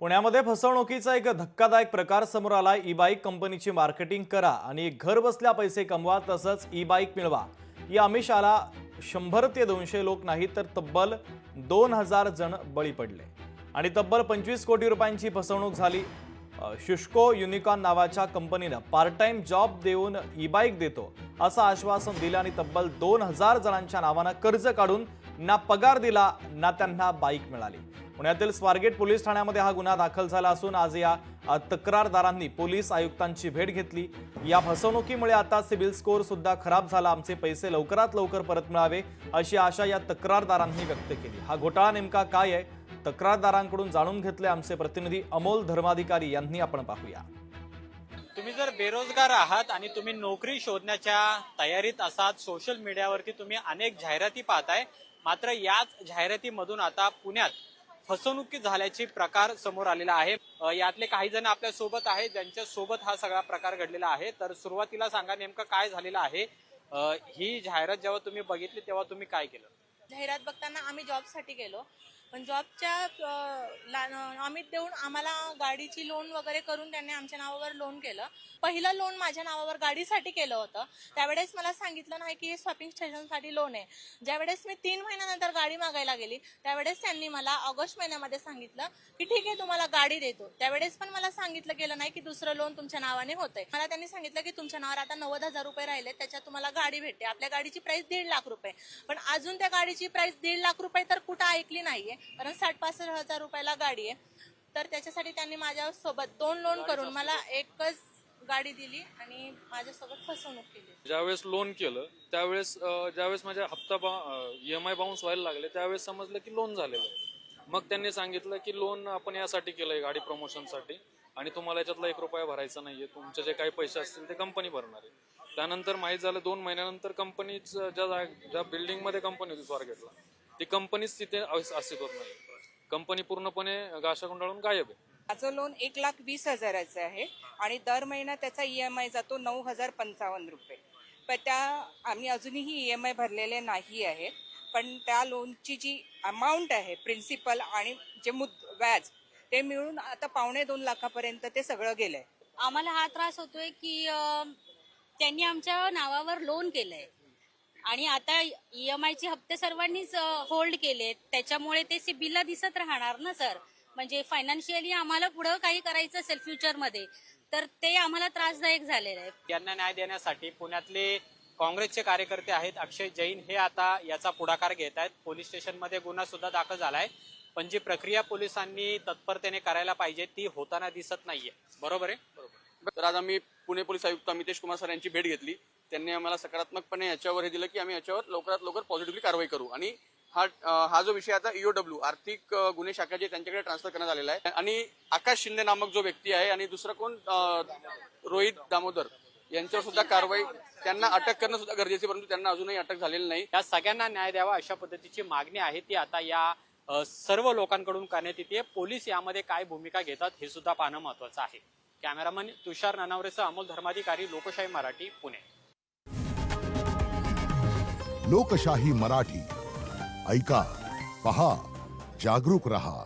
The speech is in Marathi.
पुण्यामध्ये फसवणुकीचा एक धक्कादायक प्रकार समोर आला। ई बाईक कंपनीची मार्केटिंग करा आणि घर बसल्या पैसे कमवा, तसंच ई बाईक मिळवा या आमिषाला 100 ते 200 लोक नाही तर तब्बल 2000 जण बळी पडले आणि तब्बल 25 कोटी रुपयांची फसवणूक झाली। शुष्को युनिकॉर्न नावाच्या कंपनीने पार्ट टाइम जॉब देऊन ई बाईक देतो असं आश्वासन दिलं आणि तब्बल 2000 जणांच्या नावाने कर्ज काढून ना पगार दिला ना त्यांना बाईक मिळाली। पुण्यातील स्वारगेट पोलीस ठाण्यामध्ये हा गुन्हा दाखल झाला असून आज या तक्रारदारांनी पोलीस आयुक्तांची भेट घेतली। या फसवणुकीमुळे आता सिबिल स्कोअर सुद्धा खराब झाला, आमचे पैसे लवकरात लवकर परत मिळावे अशी आशा या तक्रारदारांनी व्यक्त केली। हा घोटाळा नेमका काय आहे तक्रारदारांकडून जाणून घेतले आमचे प्रतिनिधी अमोल धर्माधिकारी यांनी। आपण पाहूया। तुम्ही जर बेरोजगार आहात आणि तुम्ही नोकरी शोधण्याच्या तयारीत असाल, सोशल मीडियावरती तुम्ही अनेक जाहिराती पाहताय, मात्र याच जाहिरातीमधून आता पुण्यात फसवणुकी झाल्याची प्रकार समोर आलेला आहे। यातले काही जण आपल्या सोबत आहेत ज्यांच्या सोबत हा सगळा प्रकार घडलेला आहे। तर सुरुवातीला सांगा नेमकं काय झालेलं आहे। ही जाहिरात जेव्हा तुम्ही बघितली तेव्हा तुम्ही काय केलं? जाहिरात बघताना आम्ही जॉबसाठी गेलो, पण जॉबच्या अमित देऊन आम्हाला गाडीची लोन वगैरे करून त्यांनी आमच्या नावावर लोन केलं। पहिलं लोन माझ्या नावावर गाडीसाठी केलं होतं, त्यावेळेस मला सांगितलं नाही की शॉपिंग स्टेशनसाठी लोन आहे। ज्यावेळेस मी 3 महिन्यानंतर गाडी मागायला गेली त्यावेळेस त्यांनी मला ऑगस्ट महिन्यामध्ये सांगितलं की ठीक आहे तुम्हाला गाडी देतो। त्यावेळेस पण मला सांगितलं गेलं नाही की दुसरं लोन तुमच्या नावाने होतंय। मला त्यांनी सांगितलं की तुमच्या नावावर आता 90,000 रुपये राहिले, त्याच्यात तुम्हाला गाडी भेटते। आपल्या गाडीची प्राइस 1.5 लाख रुपये, पण अजून त्या गाडीची प्राइस 1.5 लाख रुपये तर कुठं ऐकली नाहीये, कारण 60-65 हजार रुपयाला गाडी आहे। तर त्याच्यासाठी त्यांनी माझ्यासोबत 2 लोन करून मला एकच गाडी दिली आणि माझ्यासोबत फसवणूक केली। ज्यावेळेस लोन केलं त्यावेळेस ज्यावेळेस माझ्या EMI बाउन्स व्हायला लागले त्यावेळेस समजलं की लोन झालेलं आहे। मग त्यांनी सांगितलं की लोन आपण यासाठी केलंय, गाडी प्रमोशनसाठी, आणि तुम्हाला याच्यातला 1 रुपया भरायचा नाहीये, तुमचे जे काही पैसे असतील ते कंपनी भरणार आहे। त्यानंतर माहीत झालं 2 महिन्यानंतर कंपनीच ज्या बिल्डिंगमध्ये कंपनी होती स्वारगेटला, ती कंपनीच तिथे अस्तित्वात नाही। कंपनी पूर्णपणे गाशा गुंडाळून गायब आहे। माझं लोन 1,20,000 आहे आणि दर महिना त्याचा EMI जातो 9,055 रुपये। पण त्या आम्ही अजूनही EMI भरलेले नाही आहेत, पण त्या लोनची जी अमाऊंट आहे प्रिन्सिपल आणि जे व्याज ते मिळून आता 1.25-2 लाखापर्यंत ते सगळं गेलंय। आम्हाला हा त्रास होतोय की त्यांनी आमच्या नावावर लोन केलंय आणि आता EMI चे हप्ते सर्वांनीच होल्ड केलेत, त्याच्यामुळे ते सिबिलला दिसत राहणार ना सर। म्हणजे फायनान्शियली आम्हाला पुढे काही करायचं असेल फ्युचरमध्ये तर ते आम्हाला त्रासदायक झालेलं आहे। यांना न्याय देण्यासाठी पुण्यातले काँग्रेसचे कार्यकर्ते आहेत अक्षय जैन, हे आता याचा पुढाकार घेत आहेत। पोलीस स्टेशनमध्ये गुन्हा सुद्धा दाखल झालाय, पण जी प्रक्रिया पोलिसांनी तत्परतेने करायला पाहिजे ती होताना दिसत नाहीये। बरोबर आहे? बरोबर। तर आज आम्ही पुणे पोलीस आयुक्त अमितेश कुमार सर यांची भेट घेतली। त्यांनी आम्हाला सकारात्मकपणे याच्यावर हे दिलं की आम्ही याच्यावर लवकरात लवकर पॉझिटिव्हली कारवाई करू आणि हा जो विषय आता EOW आर्थिक गुन्हे शाखा जे त्यांच्याकडे ट्रान्सफर करण्यात आलेला आहे। आणि आकाश शिंदे नामक जो व्यक्ती आहे आणि दुसरा कोण रोहित दामोदर यांच्यावर सुद्धा कारवाई, त्यांना अटक करणं सुद्धा गरजेचे, परंतु त्यांना अजूनही अटक झालेली नाही। या सगळ्यांना न्याय द्यावा अशा पद्धतीची मागणी आहे ती आता या सर्व लोकांकडून करण्यात येते। पोलीस यामध्ये काय भूमिका घेतात हे सुद्धा पाहणं महत्वाचं आहे। कॅमेरामन तुषार ननावरेसह अमोल धर्माधिकारी, लोकशाही मराठी, पुणे। लोकशाही मराठी ऐका, पहा, जागरूक रहा।